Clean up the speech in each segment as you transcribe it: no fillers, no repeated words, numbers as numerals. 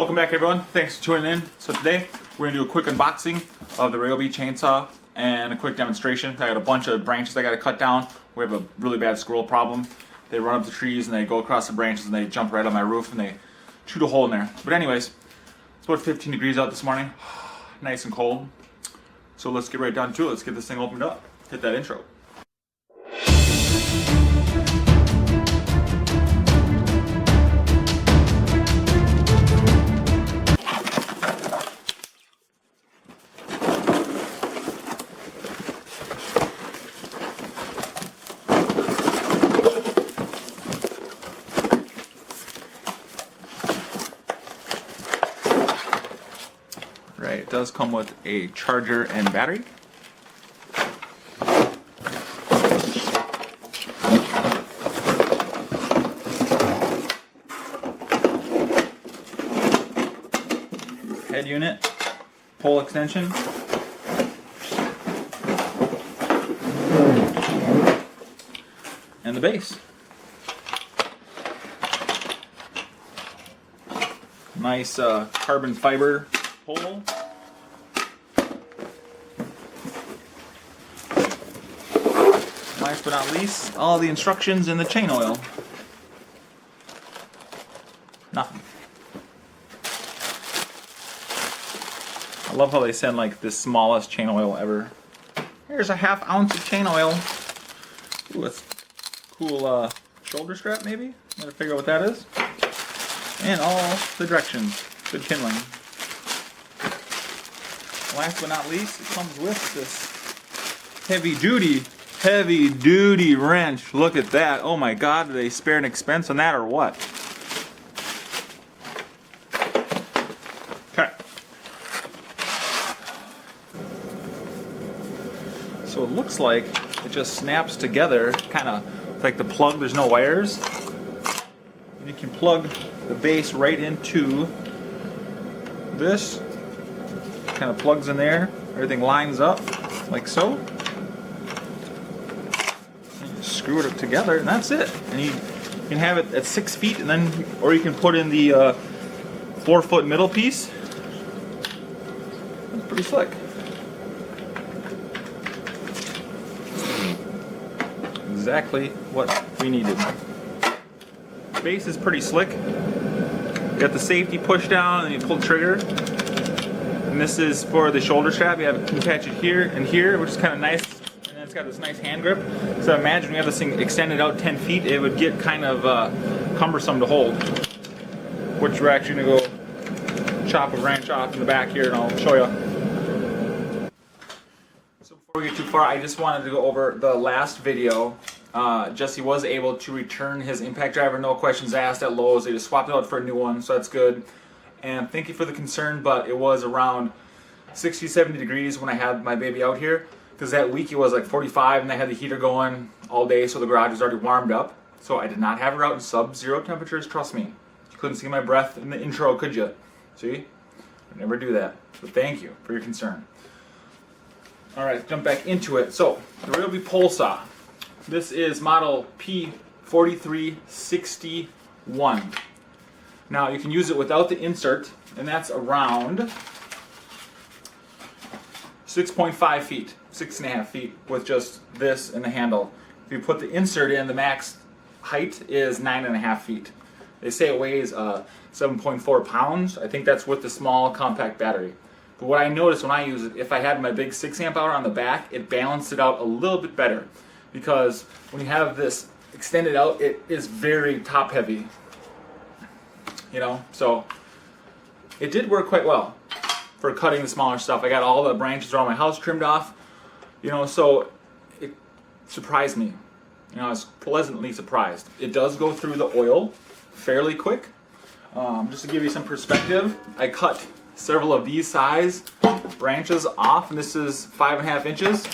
Welcome back, everyone. Thanks for tuning in. So today we're going to do a quick unboxing of the Ryobi chainsaw and a quick demonstration. I got a bunch of branches I got to cut down. We have a really bad squirrel problem. They run up the trees and they go across the branches and they jump right on my roof and they shoot a hole in there. But anyways, it's about 15 degrees out this morning. Nice and cold. So let's get right down to it. Let's get this thing opened up. Hit that intro. Right, it does come with a charger and battery. Head unit, pole extension. And the base. Nice carbon fiber pole. Last but not least, all the instructions in the chain oil. Nothing. I love how they send like the smallest chain oil ever. Here's a ½ ounce of chain oil. Ooh, that's cool shoulder strap maybe? Gotta figure out what that is. And all the directions. Good kindling. Last but not least, it comes with this heavy duty wrench. Look at that. Oh my god, did they spare an expense on that or what? Okay. So it looks like it just snaps together, kind of like the plug, there's no wires. And you can plug the base right into this. Kind of plugs in there. Everything lines up like so. Screw it together and that's it. And you can have it at 6 feet, and then, or you can put in the 4-foot middle piece. That's pretty slick. Exactly what we needed. Base is pretty slick. You got the safety push down and you pull the trigger. And this is for the shoulder strap. You can attach it here and here, which is kind of nice. And then it's got this nice hand grip. So imagine we have this thing extended out 10 feet, it would get kind of cumbersome to hold. Which we're actually going to go chop a branch off in the back here and I'll show you. So before we get too far, I just wanted to go over the last video. Jesse was able to return his impact driver, no questions asked, at Lowe's. They just swapped it out for a new one, so that's good. And thank you for the concern, but it was around 60, 70 degrees when I had my baby out here. Because that week it was like 45 and I had the heater going all day, so the garage was already warmed up. So I did not have her out in sub-zero temperatures, trust me. You couldn't see my breath in the intro, could you? See? I never do that. But thank you for your concern. Alright, let's jump back into it. So, the Ryobi Pole Saw. This is model P4361. Now, you can use it without the insert, and that's around 6.5 feet, 6.5 feet with just this and the handle. If you put the insert in, the max height is 9.5 feet. They say it weighs 7.4 pounds. I think that's with the small compact battery. But what I noticed when I use it, if I had my big 6 amp hour on the back, it balanced it out a little bit better. Because when you have this extended out, it is very top heavy. You know, so it did work quite well for cutting the smaller stuff. I got all the branches around my house trimmed off, you know, so it surprised me. You know, I was pleasantly surprised. It does go through the oil fairly quick. Just to give you some perspective, I cut several of these size branches off, and this is 5.5 inches.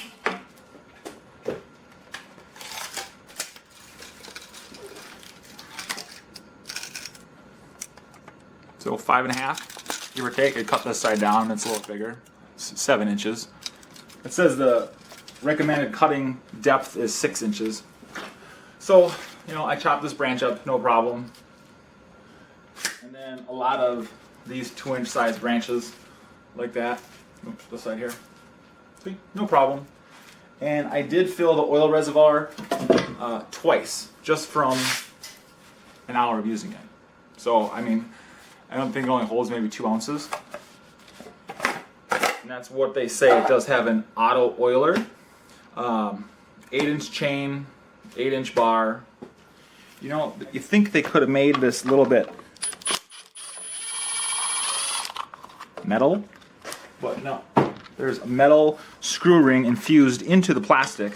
So 5.5, give or take. I cut this side down, it's a little bigger, 7 inches. It says the recommended cutting depth is 6 inches. So, you know, I chopped this branch up, no problem. And then a lot of these 2-inch size branches like that. Oops, this side here. See, no problem. And I did fill the oil reservoir twice, just from an hour of using it. So, I mean, I don't think it only holds maybe 2 ounces. And that's what they say. It does have an auto oiler, 8-inch chain, 8-inch bar. You know, you think they could have made this a little bit metal, but no. There's a metal screw ring infused into the plastic,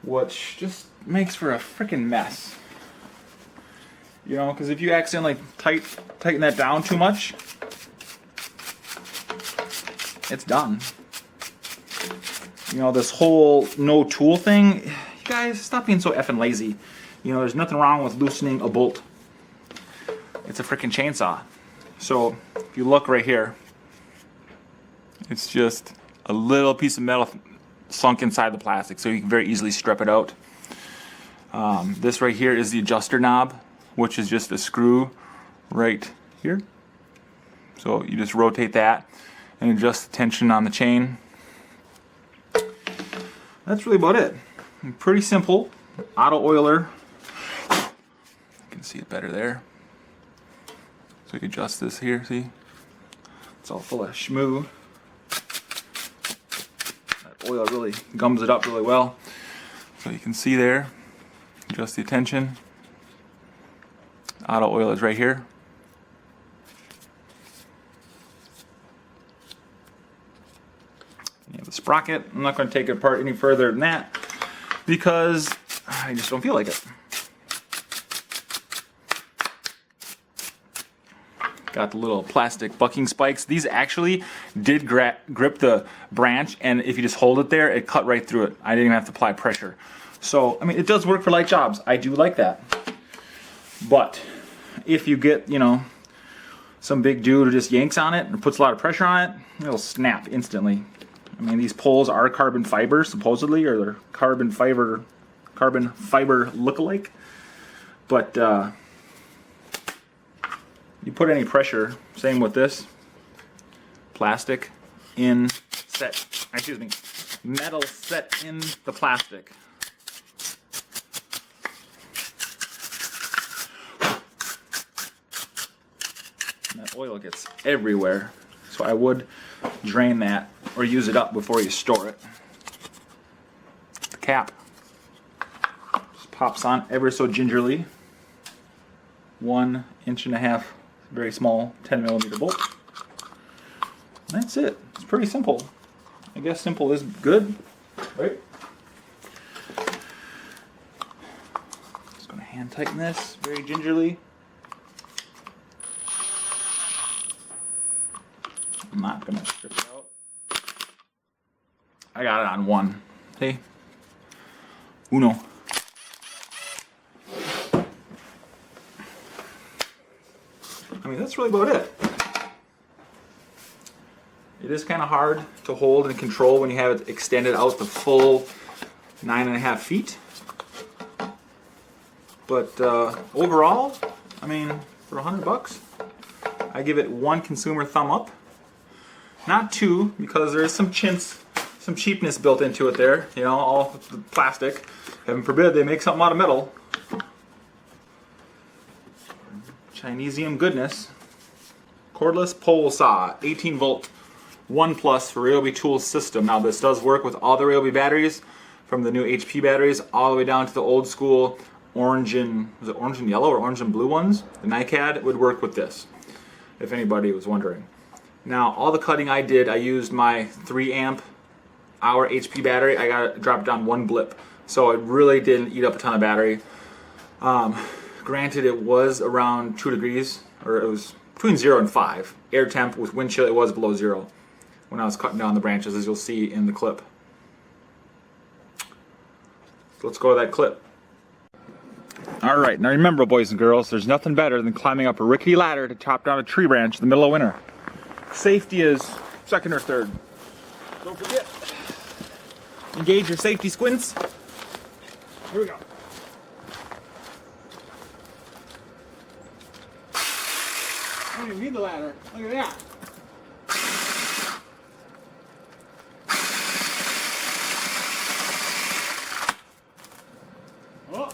which just makes for a freaking mess. You know, because if you accidentally tighten that down too much, it's done. You know, this whole no tool thing, you guys, stop being so effing lazy. You know, there's nothing wrong with loosening a bolt. It's a freaking chainsaw. So, if you look right here, it's just a little piece of metal sunk inside the plastic, so you can very easily strip it out. This right here is the adjuster knob, which is just a screw right here. So you just rotate that and adjust the tension on the chain. That's really about it. Pretty simple. Auto oiler. You can see it better there. So you adjust this here, see? It's all full of schmoo. That oil really gums it up really well. So you can see there, adjust the tension. Auto oil is right here. You have the sprocket. I'm not going to take it apart any further than that because I just don't feel like it. Got the little plastic bucking spikes. These actually did grip the branch, and if you just hold it there, it cut right through it. I didn't even have to apply pressure. So, I mean, it does work for light jobs. I do like that. But if you get, you know, some big dude who just yanks on it and puts a lot of pressure on it, it'll snap instantly. I mean, these poles are carbon fiber, supposedly, or they're carbon fiber look-alike. But you put any pressure, same with this, plastic in set, excuse me, metal set in the plastic. And that oil gets everywhere, so I would drain that or use it up before you store it. The cap just pops on ever so gingerly. 1.5 inch, very small 10mm bolt. And that's it. It's pretty simple. I guess simple is good, right? Just gonna hand tighten this very gingerly. I'm not gonna strip it out. I got it on one. See? Uno. I mean, that's really about it. It is kind of hard to hold and control when you have it extended out the full 9.5 feet. But overall, I mean, for $100, I give it 1 consumer thumb up. Not 2, because there is some cheapness built into it there. You know, all the plastic. Heaven forbid they make something out of metal. Chinesium goodness. Cordless pole saw, 18 volt, 1 plus for Ryobi tool system. Now this does work with all the Ryobi batteries, from the new HP batteries all the way down to the old school orange and, was it orange and yellow or orange and blue ones? The NiCad would work with this, if anybody was wondering. Now all the cutting I did, I used my 3 amp hour HP battery. I got it dropped down 1 blip, so it really didn't eat up a ton of battery. Granted, it was around 2 degrees, or it was between 0 and 5. Air temp with wind chill, it was below 0 when I was cutting down the branches, as you'll see in the clip. So let's go to that clip. Alright, now remember, boys and girls, there's nothing better than climbing up a rickety ladder to chop down a tree branch in the middle of winter. Safety is second or third. Don't forget, engage your safety squints. Here we go. I don't even need the ladder. Look at that. Oh.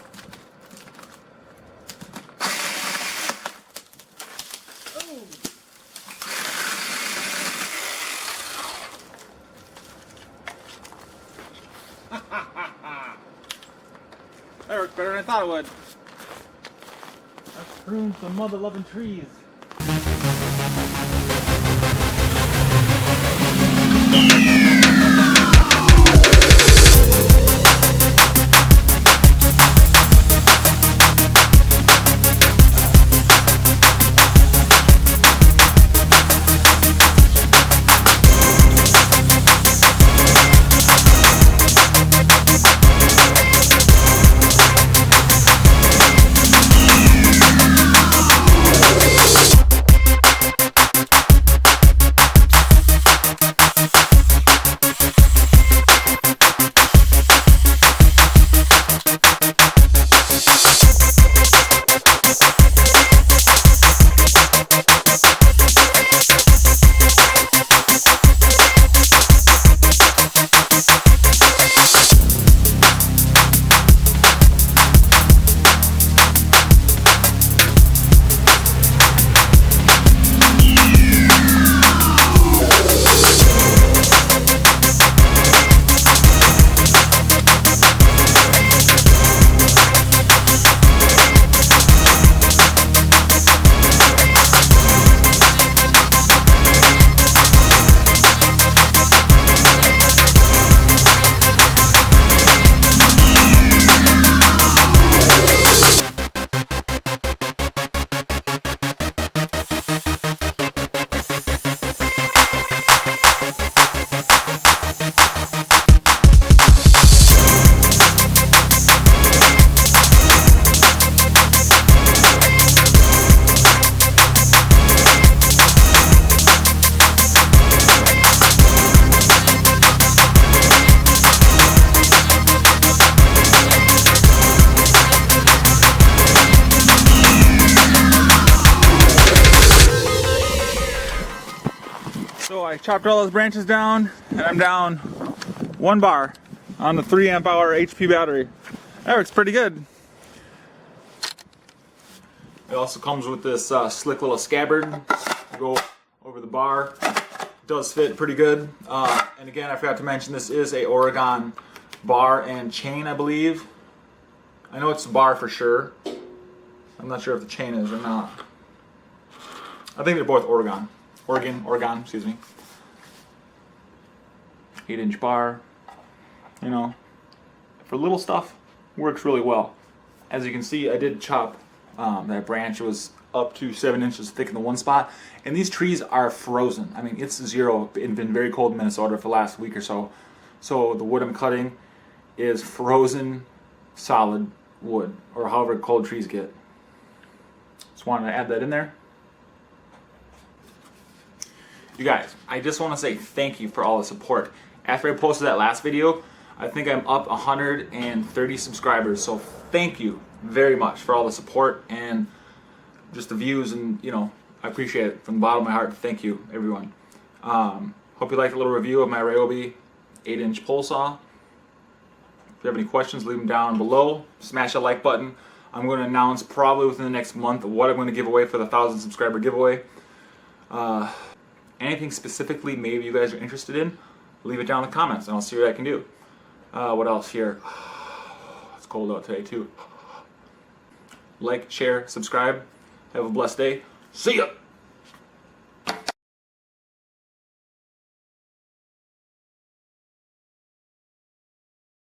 That works better than I thought it would. Let's prune some mother-loving trees. So I chopped all those branches down, and I'm down 1 bar on the 3 amp hour HP battery. That works pretty good. It also comes with this slick little scabbard to go over the bar. It does fit pretty good. And again, I forgot to mention this is a Oregon bar and chain, I believe. I know it's a bar for sure. I'm not sure if the chain is or not. I think they're both Oregon, excuse me. 8-inch bar, you know, for little stuff, works really well. As you can see, I did chop that branch. It was up to 7 inches thick in the one spot, and these trees are frozen. I mean, it's 0. It's been very cold in Minnesota for the last week or so. So the wood I'm cutting is frozen solid wood, or however cold trees get. Just wanted to add that in there. You guys, I just want to say thank you for all the support. After I posted that last video, I think I'm up 130 subscribers. So thank you very much for all the support and just the views, and you know, I appreciate it from the bottom of my heart. Thank you, everyone. Hope you liked a little review of my Ryobi 8-inch pole saw. If you have any questions, leave them down below. Smash that like button. I'm going to announce probably within the next month what I'm going to give away for the 1,000 subscriber giveaway. Anything specifically maybe you guys are interested in, leave it down in the comments and I'll see what I can do. What else here? It's cold out today too. Like, share, subscribe. Have a blessed day. See ya!